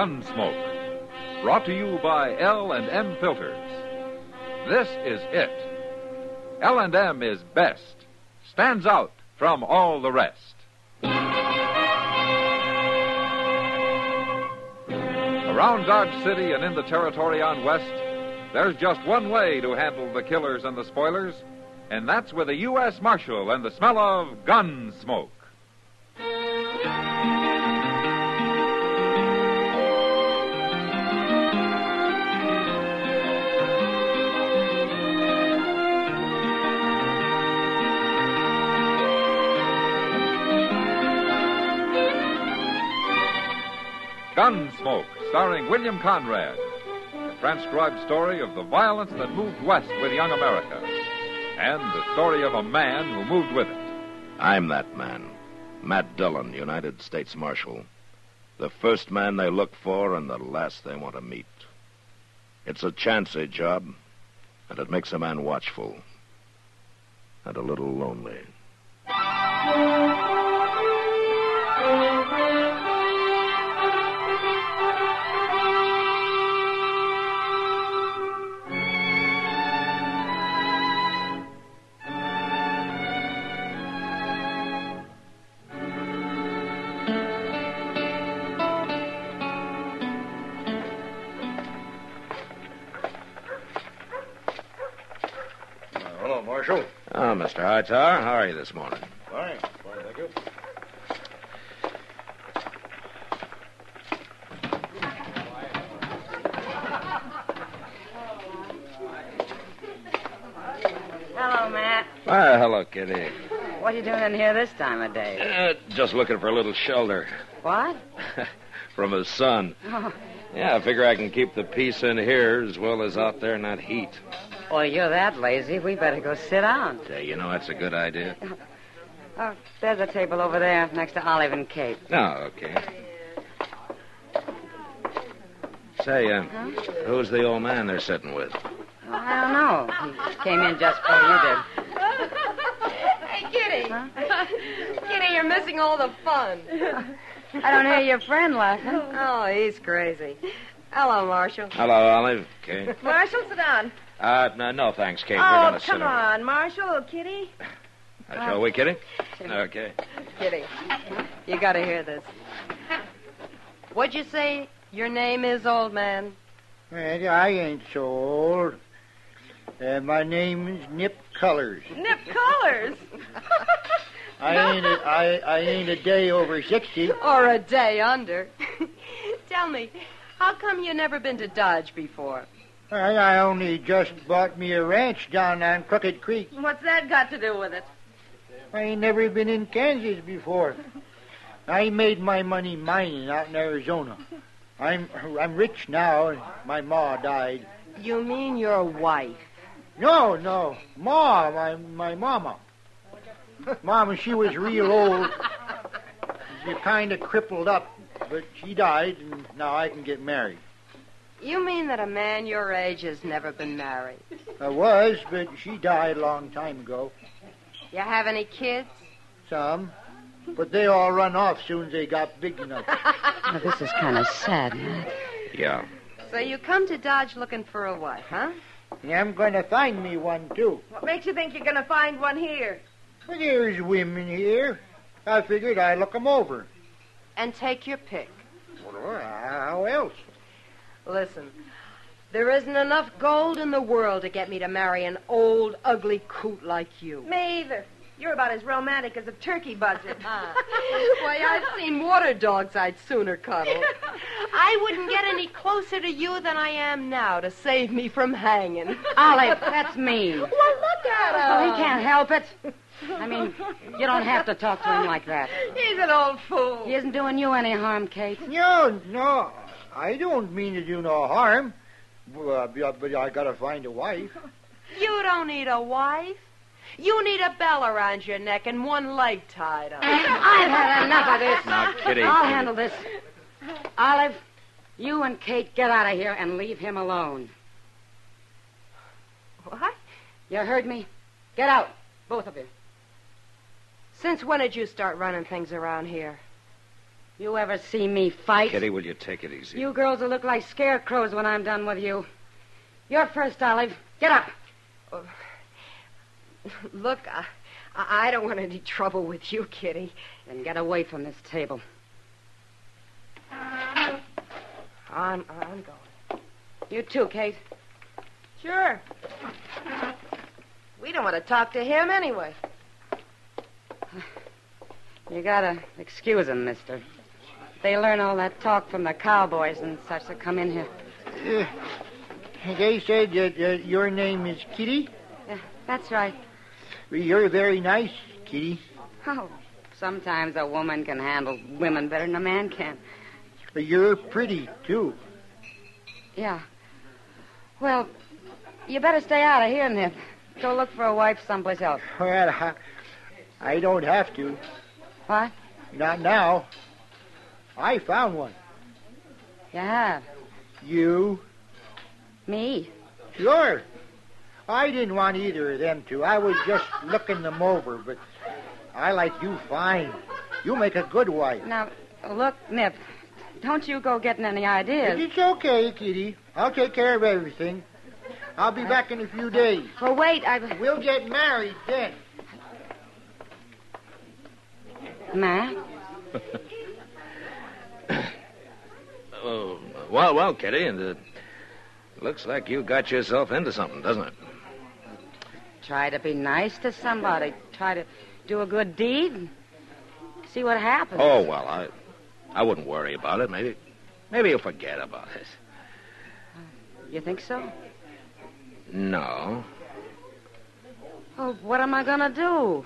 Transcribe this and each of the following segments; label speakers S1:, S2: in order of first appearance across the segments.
S1: Gunsmoke, brought to you by L&M Filters. This is it. L&M is best, stands out from all the rest. Around Dodge City and in the territory on West, there's just one way to handle the killers and the spoilers, and that's with a U.S. Marshal and the smell of Gunsmoke. Gunsmoke, starring William Conrad. A transcribed story of the violence that moved west with young America. And the story of a man who moved with it.
S2: I'm that man. Matt Dillon, United States Marshal. The first man they look for and the last they want to meet. It's a chancy job, and it makes a man watchful. And a little lonely.
S3: Hello, Marshal.
S2: Oh, Mr. Hightower, how are you this morning?
S3: Fine, thank you.
S4: Hello, Matt.
S2: Why, hello, Kitty.
S4: What are you doing in here this time of day?
S2: Just looking for a little shelter.
S4: What?
S2: From his son.
S4: Oh.
S2: Yeah, I figure I can keep the peace in here as well as out there in that heat.
S4: Well, you're that lazy. We better go sit down.
S2: You know, that's a good idea.
S4: Oh, there's a table over there next to Olive and Kate.
S2: Oh, okay. Say, who's the old man they're sitting with?
S4: Oh, I don't know. He came in just before you did.
S5: Hey, Kitty.
S4: Huh?
S5: Kitty, you're missing all the fun.
S4: I don't hear your friend laughing.
S5: Oh, he's crazy. Hello, Marshal.
S2: Hello, Olive. Kate.
S5: Marshal, sit down.
S2: No, thanks, Kate. We're
S5: Oh,
S2: going to sit
S5: come on, Marshal. Kitty.
S2: Shall we, Kitty? Okay.
S5: Kitty, you got to hear this. What'd you say your name is, old man?
S6: Well, I ain't so old. My name is Nip Colors.
S5: Nip Colors.
S6: I ain't a day over 60.
S5: Or a day under. Tell me, how come you never been to Dodge before?
S6: I only just bought me a ranch down on Crooked Creek.
S5: What's that got to do with it?
S6: I ain't never been in Kansas before. I made my money mining out in Arizona. I'm rich now, and my ma died.
S5: You mean your wife?
S6: No, Ma, my mama. Mama, she was real old. She kind of crippled up, but she died, and now I can get married.
S5: You mean that a man your age has never been married?
S6: I was, but she died a long time ago.
S5: You have any kids?
S6: Some. But they all run off soon as they got big enough.
S4: Oh, this is kind of sad, Matt.
S2: Yeah.
S5: So you come to Dodge looking for a wife, huh?
S6: Yeah, I'm going to find me one, too.
S5: What makes you think you're going to find one here?
S6: Well, there's women here. I figured I'd look 'em over.
S5: And take your pick.
S6: Well, how else?
S5: Listen, there isn't enough gold in the world to get me to marry an old, ugly coot like you.
S7: Me either. You're about as romantic as a turkey buzzard.
S5: Why, I've seen water dogs I'd sooner cuddle. I wouldn't get any closer to you than I am now to save me from hanging.
S4: Olive, that's mean.
S5: Well, look at him.
S4: Oh, he can't help it. I mean, you don't have to talk to him like that.
S5: He's an old fool.
S4: He isn't doing you any harm, Kate.
S6: No. I don't mean to do no harm. But I got to find a wife.
S5: You don't need a wife. You need a bell around your neck and one leg tied up.
S4: I've had enough of this.
S2: Now, Kitty.
S4: I'll handle this. Olive, you and Kate get out of here and leave him alone.
S5: What?
S4: You heard me? Get out, both of you.
S5: Since when did you start running things around here?
S4: You ever see me fight?
S2: Kitty, will you take it easy?
S4: You girls will look like scarecrows when I'm done with you. You're first, Olive. Get up.
S5: Look, I don't want any trouble with you, Kitty.
S4: Then get away from this table.
S5: I'm going.
S4: You too, Kate.
S5: Sure. We don't want to talk to him anyway.
S4: You gotta excuse them, mister. They learn all that talk from the cowboys and such that come in here.
S6: They said that your name is Kitty?
S4: Yeah, that's right.
S6: You're very nice, Kitty.
S4: Oh, sometimes a woman can handle women better than a man can.
S6: You're pretty, too.
S4: Yeah. Well, you better stay out of here, Nip. Go look for a wife someplace else.
S6: Well, I don't have to.
S4: What?
S6: Not now. I found one.
S4: You have?
S6: You?
S4: Me?
S6: Sure. I didn't want either of them to. I was just looking them over, but I like you fine. You make a good wife.
S4: Now, look, Nip, don't you go getting any ideas.
S6: It's okay, Kitty. I'll take care of everything. I'll be back in a few days.
S4: Well, wait,
S6: We'll get married then.
S4: Matt?
S2: Oh, well, Kitty, and it looks like you got yourself into something, doesn't it?
S4: Try to be nice to somebody. Try to do a good deed and see what happens.
S2: Oh, well, I wouldn't worry about it. Maybe you'll forget about it.
S4: You think so?
S2: No.
S4: Oh, what am I going to do?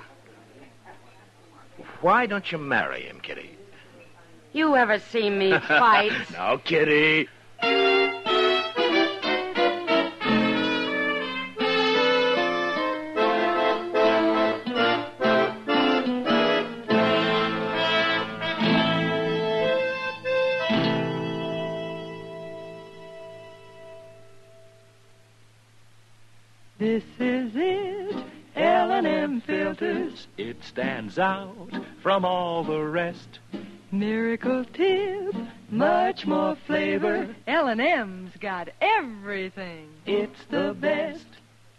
S2: Why don't you marry him, Kitty?
S4: You ever see me fight?
S2: No, Kitty.
S8: This is it, L&M filters. It stands out from all the rest. Miracle tip, much more flavor. L&M's got everything. It's the best.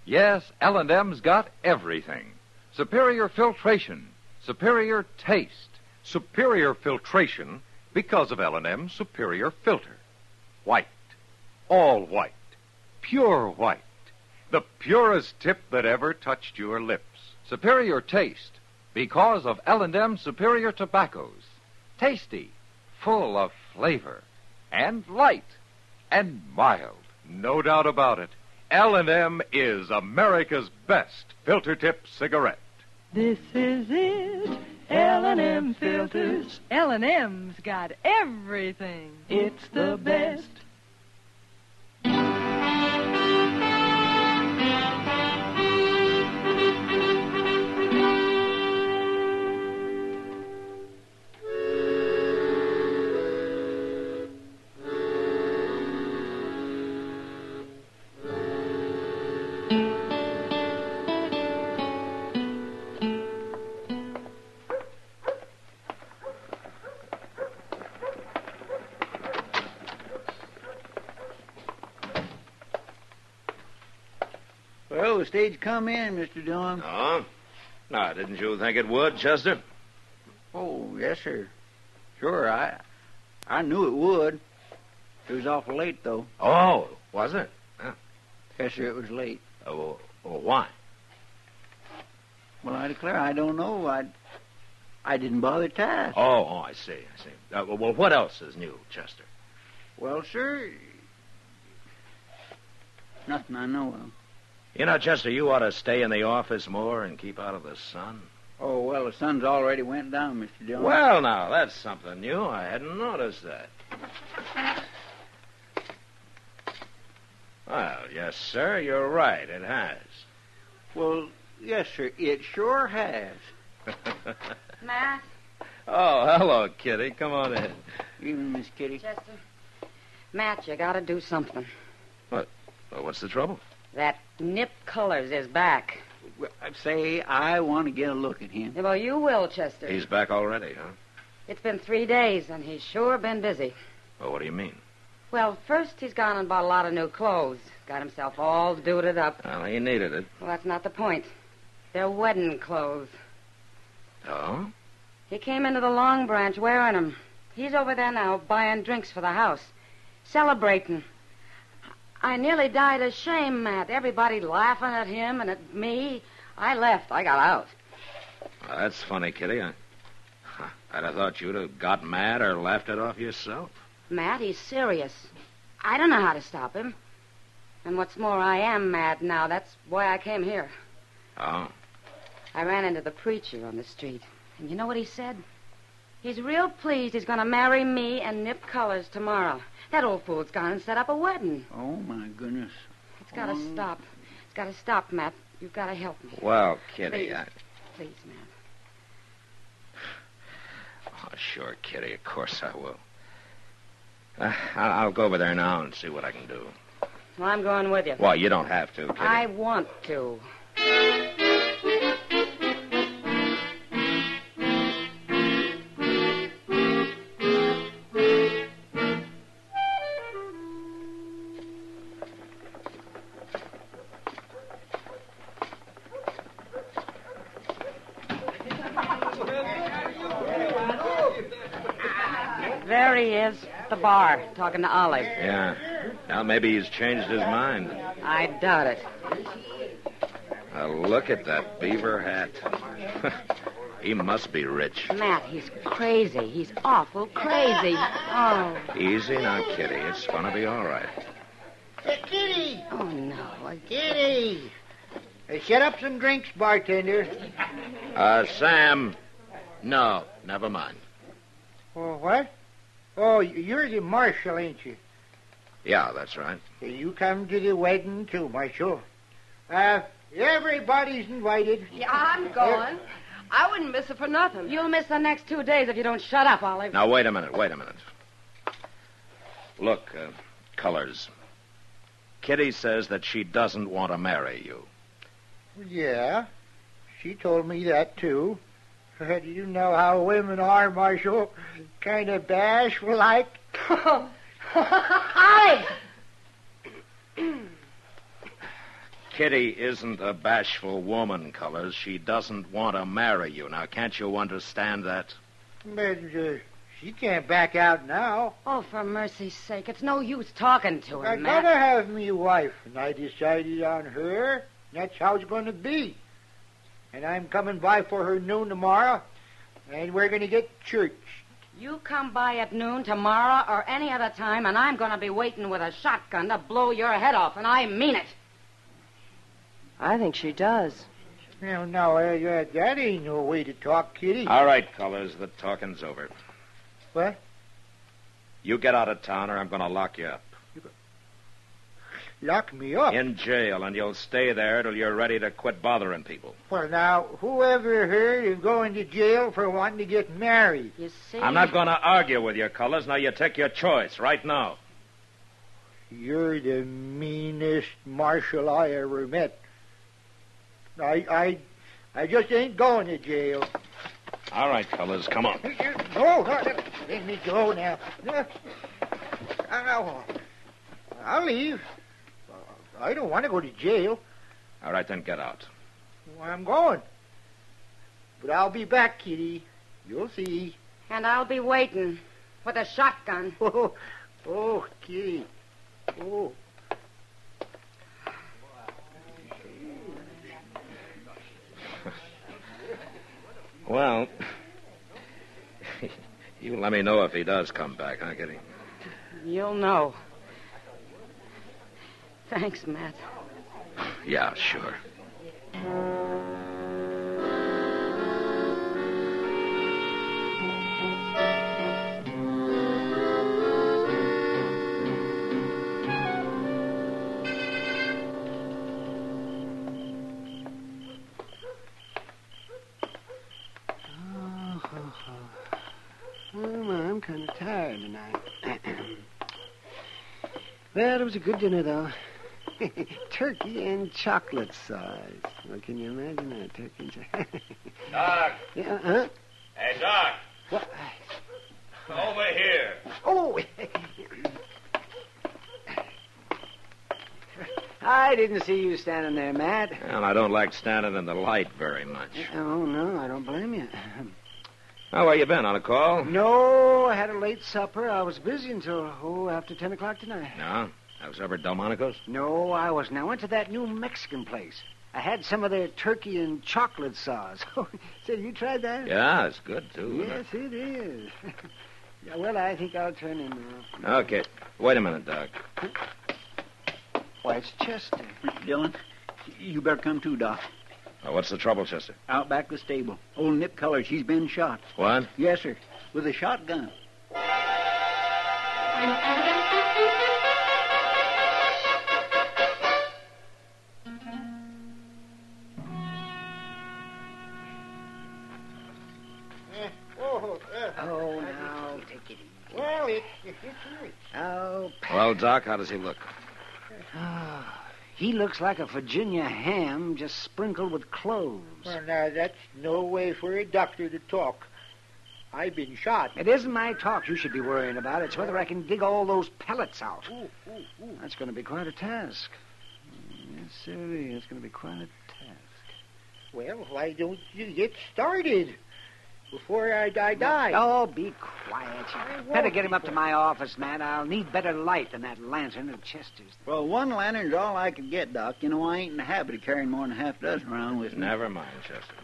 S1: Yes, L&M's got everything. Superior filtration, superior taste.
S9: Superior filtration because of L&M's superior filter. White. All white. Pure white. The purest tip that ever touched your lips.
S1: Superior taste because of L&M's superior tobaccos. Tasty, full of flavor, and light, and mild.
S9: No doubt about it. L&M is America's best filter tip cigarette.
S8: This is it, L&M filters. L&M's got everything. It's the best.
S6: Well, the stage come in, Mr. Dillon.
S2: Oh? No, didn't you think it would, Chester?
S6: Oh, yes, sir. Sure, I knew it would. It was awful late, though.
S2: Oh, was it?
S6: Yes, sir, it was late.
S2: Well, why?
S6: Well, I declare, I don't know. I didn't bother to ask.
S2: Oh, I see. Well, what else is new, Chester?
S6: Well, sir, nothing I know of.
S2: You know, Chester, you ought to stay in the office more and keep out of the sun.
S6: Oh, well, the sun's already went down, Mr. Dillon.
S2: Well, now, that's something new. I hadn't noticed that. Well, yes, sir, you're right. It has.
S6: Well, yes, sir, it sure has.
S4: Matt?
S2: Oh, hello, Kitty. Come on in.
S6: Evening, Miss Kitty.
S4: Chester? Matt, you gotta do something.
S2: What? Well, what's the trouble?
S4: That Nip Colors is back.
S6: Well, I'd say I want to get a look at him.
S4: Yeah, well, you will, Chester.
S2: He's back already, huh?
S4: It's been 3 days, and he's sure been busy.
S2: Well, what do you mean?
S4: Well, first he's gone and bought a lot of new clothes. Got himself all duded up.
S2: Well, he needed it.
S4: Well, that's not the point. They're wedding clothes.
S2: Oh?
S4: He came into the Long Branch wearing them. He's over there now buying drinks for the house. Celebrating. I nearly died of shame, Matt. Everybody laughing at him and at me. I left. I got out.
S2: Well, that's funny, Kitty. I'd have thought you'd have got mad or laughed it off yourself.
S4: Matt, he's serious. I don't know how to stop him. And what's more, I am mad now. That's why I came here.
S2: Oh?
S4: I ran into the preacher on the street. And you know what he said? He's real pleased he's going to marry me and Nip Colors tomorrow. That old fool's gone and set up a wedding.
S6: Oh, my goodness.
S4: It's got to stop. It's got to stop, Matt. You've got to help me.
S2: Well, Kitty,
S4: Please. Please, Matt.
S2: Oh, sure, Kitty. Of course I will. I'll go over there now and see what I can do.
S4: Well, I'm going with you.
S2: Well, you don't have to, Kitty.
S4: I want to. There he is, at the bar, talking to Olive.
S2: Yeah. Now, maybe he's changed his mind.
S4: I doubt it.
S2: Look at that beaver hat. He must be rich.
S4: Matt, he's crazy. He's awful crazy. Oh.
S2: Easy now, Kitty. It's going to be all right.
S6: Hey, Kitty!
S4: Oh, no.
S6: Kitty! Hey, set up some drinks, bartender.
S2: Sam. No, never mind.
S6: Oh, what? Oh, you're the marshal, ain't you?
S2: Yeah, that's right.
S6: You come to the wedding, too, Marshal. Everybody's invited.
S5: Yeah, I'm going. I wouldn't miss it for nothing.
S4: You'll miss the next 2 days if you don't shut up, Olive.
S2: Now, wait a minute. Look, Colors. Kitty says that she doesn't want to marry you.
S6: Yeah, she told me that, too. You know how women are, Marshal. Kind of bashful like.
S4: Olive!
S2: Kitty isn't a bashful woman, Colors. She doesn't want to marry you. Now, can't you understand that?
S6: But she can't back out now.
S4: Oh, for mercy's sake, it's no use talking to her,
S6: I
S4: Matt.
S6: gotta have me wife, and I decided on her. That's how it's going to be. And I'm coming by for her noon tomorrow, and we're going to get church.
S4: You come by at noon tomorrow or any other time, and I'm going to be waiting with a shotgun to blow your head off, and I mean it.
S5: I think she does.
S6: No, that ain't no way to talk, Kitty.
S2: All right, Colors, the talking's over.
S6: What?
S2: You get out of town or I'm going to lock you up.
S6: Lock me up?
S2: In jail, and you'll stay there till you're ready to quit bothering people.
S6: Well, now, whoever heard of going to jail for wanting to get married?
S4: You see?
S2: I'm not going to argue with you, Colors. Now you take your choice right now.
S6: You're the meanest marshal I ever met. I just ain't going to jail.
S2: All right, Colors, come on.
S6: No, let me go now. I'll leave. I don't want to go to jail.
S2: All right, then get out.
S6: Well, I'm going. But I'll be back, Kitty. You'll see.
S4: And I'll be waiting with a shotgun.
S6: Oh, Kitty. Oh.
S2: Well, you let me know if he does come back, huh, Kitty?
S4: You'll know. Thanks, Matt.
S2: Yeah, sure.
S10: I'm kind of tired tonight. Well, it was a good dinner, though. Turkey and chocolate sauce. Well, can you imagine that? Turkey and chocolate.
S2: Doc!
S10: Yeah, huh?
S2: Hey, Doc!
S10: What?
S2: Over here.
S10: Oh! I didn't see you standing there, Matt.
S2: Well, I don't like standing in the light very much.
S10: Oh, no, I don't blame you.
S2: Oh, where you been? On a call?
S10: No, I had a late supper. I was busy until, after 10 o'clock tonight.
S2: No? I was over at Delmonico's?
S10: No, I wasn't. I went to that new Mexican place. I had some of their turkey and chocolate sauce. Say, you tried that?
S2: Yeah, it's good, too.
S10: Yes, it is. Yeah, well, I think I'll turn in now.
S2: Okay. Wait a minute, Doc.
S10: Why, it's Chester.
S11: Mr. Dillon, you better come too, Doc.
S2: Oh, what's the trouble, Chester?
S11: Out back the stable. Old Nip Colors, he's been shot.
S2: What?
S11: Yes, sir. With a shotgun.
S10: Oh, now, take it easy.
S6: Well, it's rich.
S10: Oh,
S2: Well, Doc, how does he look?
S10: he looks like a Virginia ham just sprinkled with cloves.
S6: Well, now, that's no way for a doctor to talk. I've been shot.
S10: It isn't my talk you should be worrying about. It's whether I can dig all those pellets out.
S6: Ooh.
S10: That's going to be quite a task. Yes, sir. It's going to be quite a task.
S6: Well, why don't you get started before I die?
S10: Oh, be quiet.
S6: won't
S10: Better get him
S6: be
S10: up to my office, man. I'll need better light than that lantern at Chester's.
S11: Well, one lantern's all I could get, Doc. You know, I ain't in the habit of carrying more than a half dozen around with me.
S2: Never mind, Chester.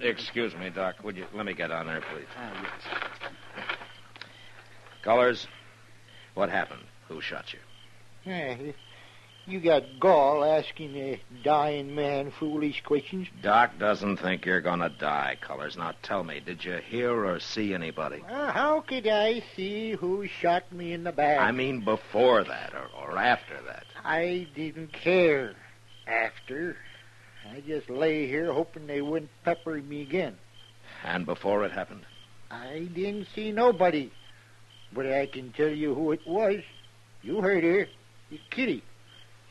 S2: Excuse me, Doc. Would you let me get on there, please?
S10: Yes.
S2: Colors, what happened? Who shot you?
S6: Yeah, you got gall asking a dying man foolish questions.
S2: Doc doesn't think you're gonna die, Colors. Now tell me, did you hear or see anybody?
S6: How could I see who shot me in the back?
S2: I mean before that or after that.
S6: I didn't care after. I just lay here hoping they wouldn't pepper me again.
S2: And before it happened?
S6: I didn't see nobody. But I can tell you who it was. You heard her. It's Kitty.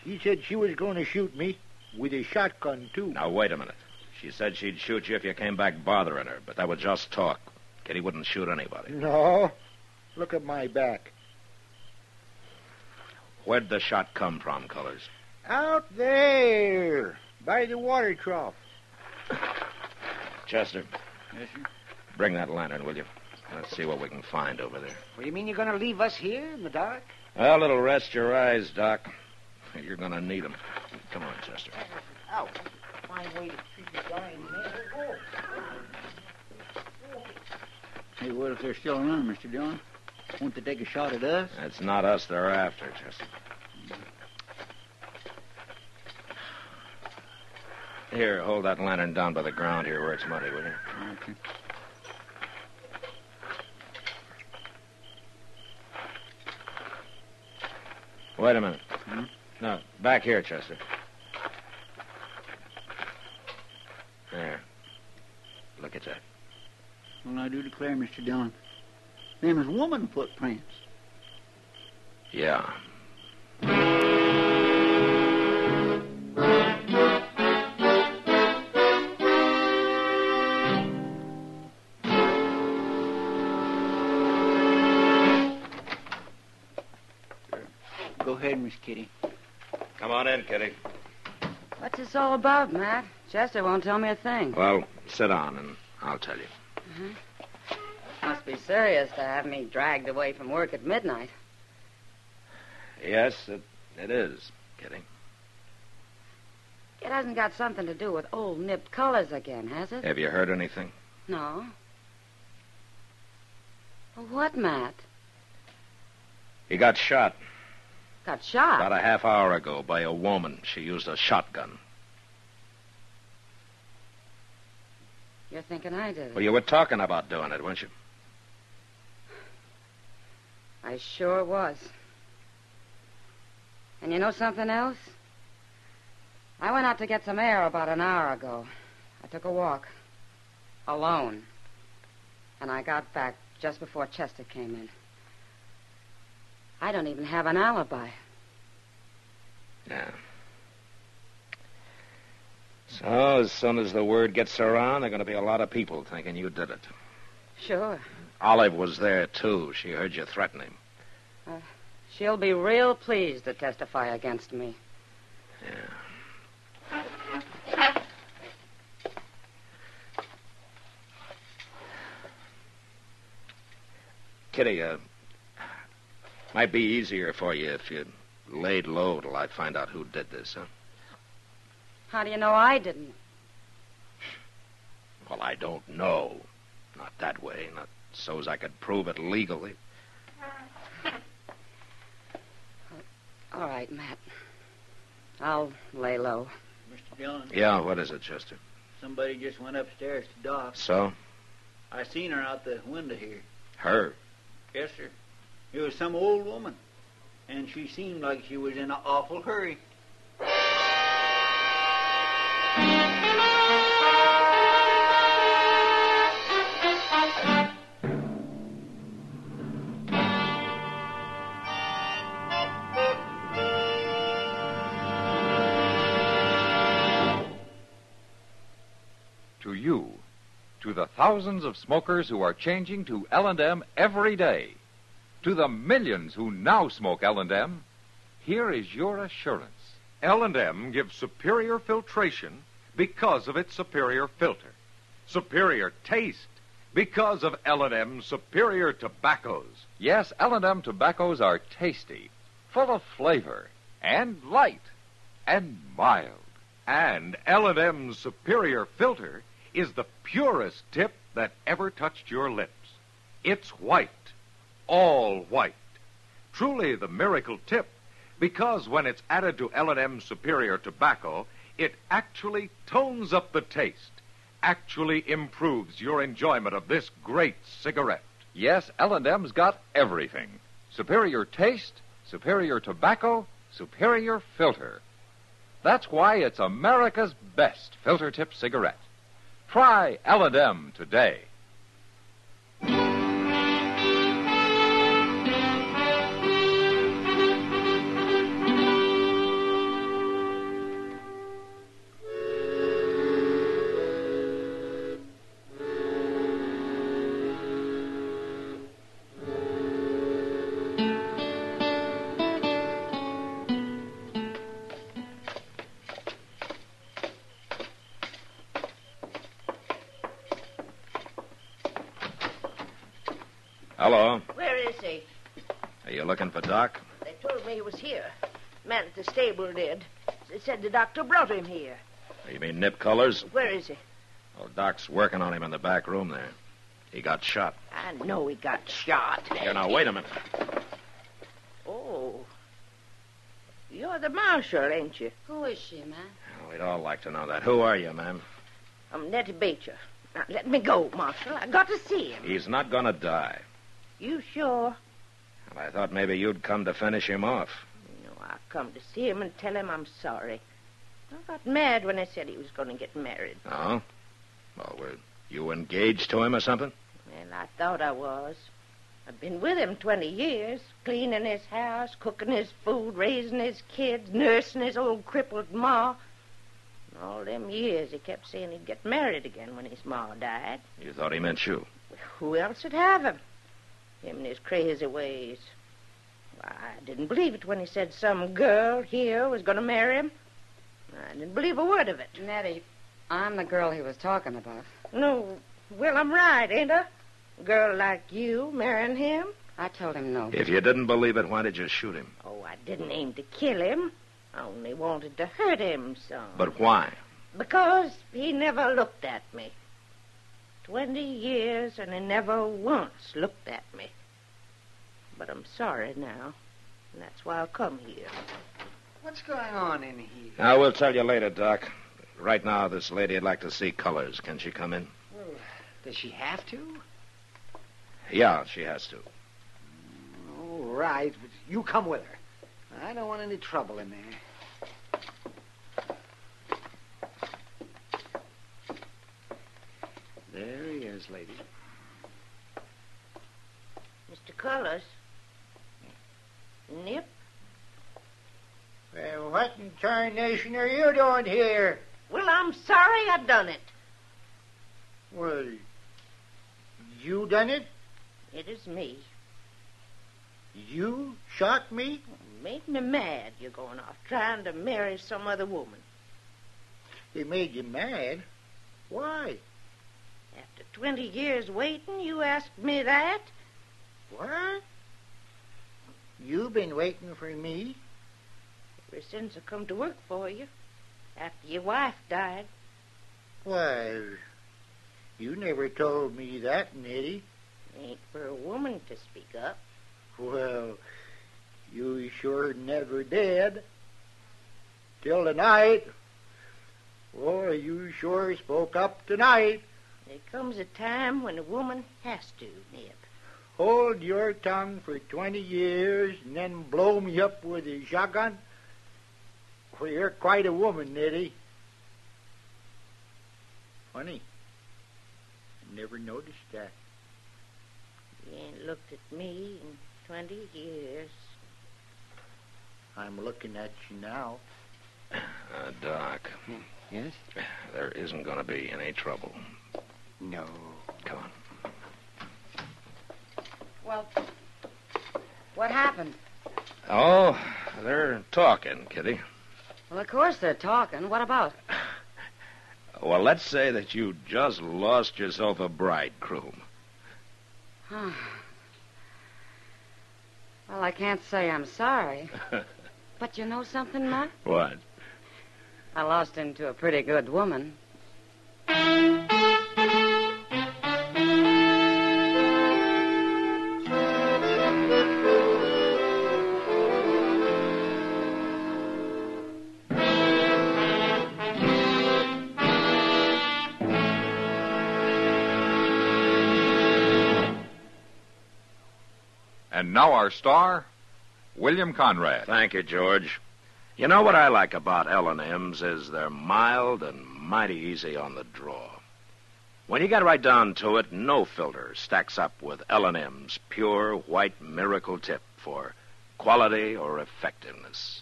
S6: She said she was going to shoot me with a shotgun, too.
S2: Now, wait a minute. She said she'd shoot you if you came back bothering her, but that was just talk. Kitty wouldn't shoot anybody.
S6: No. Look at my back.
S2: Where'd the shot come from, Colors?
S6: Out there, by the water trough.
S2: Chester,
S11: Yes, sir.
S2: bring that lantern, will you? Let's see what we can find over there.
S10: Well, you mean you're going to leave us here in the dark?
S2: Well, it'll rest your eyes, Doc. You're going to need them. Come on, Chester.
S6: Ow. Fine way to treat a dying man.
S11: Hey, what if they're still around, Mr. Dillon? Won't they take a shot at us?
S2: It's not us they're after, Chester. Here, hold that lantern down by the ground here where it's muddy, will you?
S11: Okay.
S2: Wait a minute.
S11: Hmm?
S2: No, back here, Chester. There. Look at that.
S11: Well, I do declare, Mr. Dillon, them is woman footprints.
S2: Yeah.
S11: Go ahead, Miss Kitty.
S2: Come on in, Kitty.
S4: What's this all about, Matt? Chester won't tell me a thing.
S2: Well, sit down and I'll tell you.
S4: Must be serious to have me dragged away from work at midnight.
S2: Yes, it is, Kitty.
S4: It hasn't got something to do with old nipped colors again, has it?
S2: Have you heard anything?
S4: No. Well, what, Matt?
S2: He got shot
S4: Got shot?
S2: about a half hour ago by a woman. She used a shotgun.
S4: You're thinking I did it.
S2: Well, you were talking about doing it, weren't you?
S4: I sure was. And you know something else? I went out to get some air about an hour ago. I took a walk. Alone. And I got back just before Chester came in. I don't even have an alibi.
S2: Yeah. So, as soon as the word gets around, there are going to be a lot of people thinking you did it.
S4: Sure.
S2: Olive was there, too. She heard you threaten him.
S4: She'll be real pleased to testify against me.
S2: Yeah. Kitty, might be easier for you if you laid low till I find out who did this, huh?
S4: How do you know I didn't?
S2: Well, I don't know. Not that way. Not so's I could prove it legally.
S4: All right, Matt. I'll lay low.
S11: Mr. Dillon.
S2: Yeah, what is it, Chester?
S11: Somebody just went upstairs to Doc.
S2: So?
S11: I seen her out the window here.
S2: Her?
S11: Yes, sir. It was some old woman. And she seemed like she was in an awful hurry.
S1: To you, to the thousands of smokers who are changing to L&M every day, to the millions who now smoke L&M, here is your assurance.
S9: L&M gives superior filtration because of its superior filter. Superior taste because of L&M's superior tobaccos.
S1: Yes, L&M tobaccos are tasty, full of flavor, and light, and mild.
S9: And L&M's superior filter is the purest tip that ever touched your lips. It's white, all white. Truly the miracle tip, because when it's added to L&M's superior tobacco, it actually tones up the taste, actually improves your enjoyment of this great cigarette.
S1: Yes, L&M's got everything. Superior taste, superior tobacco, superior filter. That's why it's America's best filter tip cigarette. Try L&M today.
S2: Hello.
S12: Where is he?
S2: Are you looking for Doc?
S12: They told me he was here. Man at the stable did. They said the doctor brought him here.
S2: You mean Nip Colors?
S12: Where is he?
S2: Well, Doc's working on him in the back room there. He got shot.
S12: I know he got shot.
S2: Here, now, wait a minute.
S12: Oh. You're the marshal, ain't you?
S4: Who is she, man?
S2: Well, we'd all like to know that. Who are you, ma'am?
S12: I'm Nettie Beecher. Now, let me go, Marshal. I got to see him.
S2: He's not going to die.
S12: You sure?
S2: Well, I thought maybe you'd come to finish him off.
S12: No, I come to see him and tell him I'm sorry. I got mad when I said he was going to get married.
S2: Oh? Well, were you engaged to him or something?
S12: Well, I thought I was. I've been with him 20 years, cleaning his house, cooking his food, raising his kids, nursing his old crippled ma. And all them years he kept saying he'd get married again when his ma died.
S2: You thought he meant you?
S12: Well, who else would have him? Him and his crazy ways. Well, I didn't believe it when he said some girl here was going to marry him. I didn't believe a word of it.
S4: Nettie, I'm the girl he was talking about.
S12: No, well, I'm right, ain't I? A girl like you marrying him?
S4: I told him no.
S2: If you didn't believe it, why did you shoot him?
S12: Oh, I didn't aim to kill him. I only wanted to hurt him some.
S2: But why?
S12: Because he never looked at me. 20 years, and he never once looked at me. But I'm sorry now, and that's why I'll come here.
S10: What's going on in here?
S2: I will tell you later, Doc. Right now, this lady'd like to see Colors. Can she come in?
S10: Well, does she have to?
S2: Yeah, she has to.
S10: All right, but you come with her. I don't want any trouble in there. There he is, lady.
S12: Mr. Colors? Nip?
S6: Well, what in tarnation are you doing here?
S12: Well, I'm sorry I done it.
S6: Well, you done it?
S12: It is me.
S6: You shot me?
S12: Made me mad, you going off trying to marry some other woman.
S6: It made you mad? Why?
S12: After 20 years waiting, you asked me that?
S6: What? You been waiting for me?
S12: Ever since I come to work for you, after your wife died.
S6: Why, you never told me that, Nettie.
S12: Ain't for a woman to speak up.
S6: Well, you sure never did. Till tonight. Boy, you sure spoke up tonight.
S12: There comes a time when a woman has to, Nip.
S6: Hold your tongue for 20 years and then blow me up with a shotgun? Well, you're quite a woman, Nettie. Funny. Never noticed that.
S12: You ain't looked at me in 20 years.
S6: I'm looking at you now.
S2: Doc.
S10: Yes?
S2: There isn't going to be any trouble.
S10: No.
S2: Come on.
S4: Well, what happened?
S2: Oh, they're talking, Kitty.
S4: Well, of course they're talking. What about?
S2: Well, let's say that you just lost yourself a bridegroom.
S4: Well, I can't say I'm sorry. But you know something, Matt?
S2: What?
S4: I lost him to a pretty good woman.
S1: And now our star, William Conrad.
S2: Thank you, George. You know what I like about L&M's is they're mild and mighty easy on the draw. When you get right down to it, no filter stacks up with L&M's pure white miracle tip for quality or effectiveness.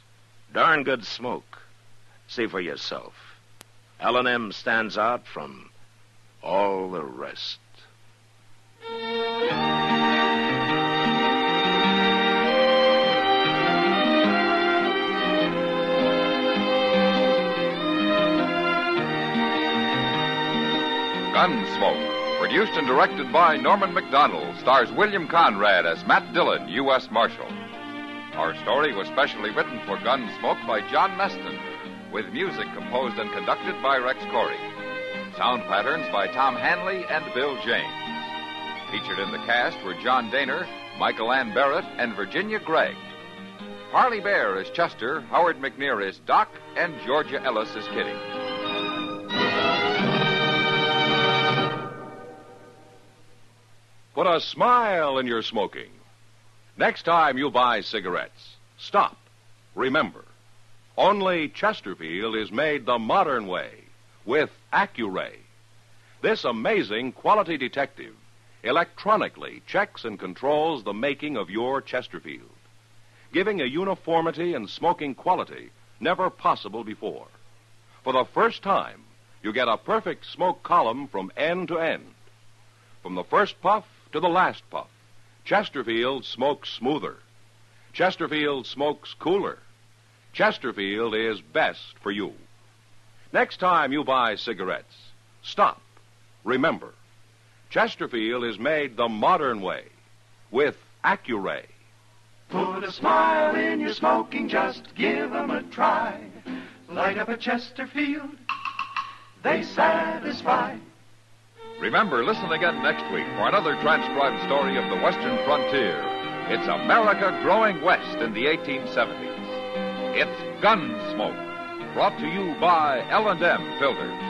S2: Darn good smoke. See for yourself. L&M stands out from all the rest.
S1: Gunsmoke, produced and directed by Norman McDonald, stars William Conrad as Matt Dillon, U.S. Marshal. Our story was specially written for Gunsmoke by John Meston, with music composed and conducted by Rex Corey. Sound patterns by Tom Hanley and Bill James. Featured in the cast were John Daner, Michael Ann Barrett, and Virginia Gregg. Harley Bear is Chester, Howard McNear is Doc, and Georgia Ellis is Kitty.
S9: Put a smile in your smoking. Next time you buy cigarettes, stop. Remember, only Chesterfield is made the modern way with Accuray. This amazing quality detective electronically checks and controls the making of your Chesterfield, giving a uniformity and smoking quality never possible before. For the first time, you get a perfect smoke column from end to end. From the first puff to the last puff, Chesterfield smokes smoother. Chesterfield smokes cooler. Chesterfield is best for you. Next time you buy cigarettes, stop. Remember, Chesterfield is made the modern way with Accuray.
S13: Put a smile in your smoking, just give 'em a try. Light up a Chesterfield, they satisfy.
S1: Remember, listen again next week for another transcribed story of the Western frontier. It's America growing west in the 1870s. It's Gunsmoke, brought to you by L&M Filters.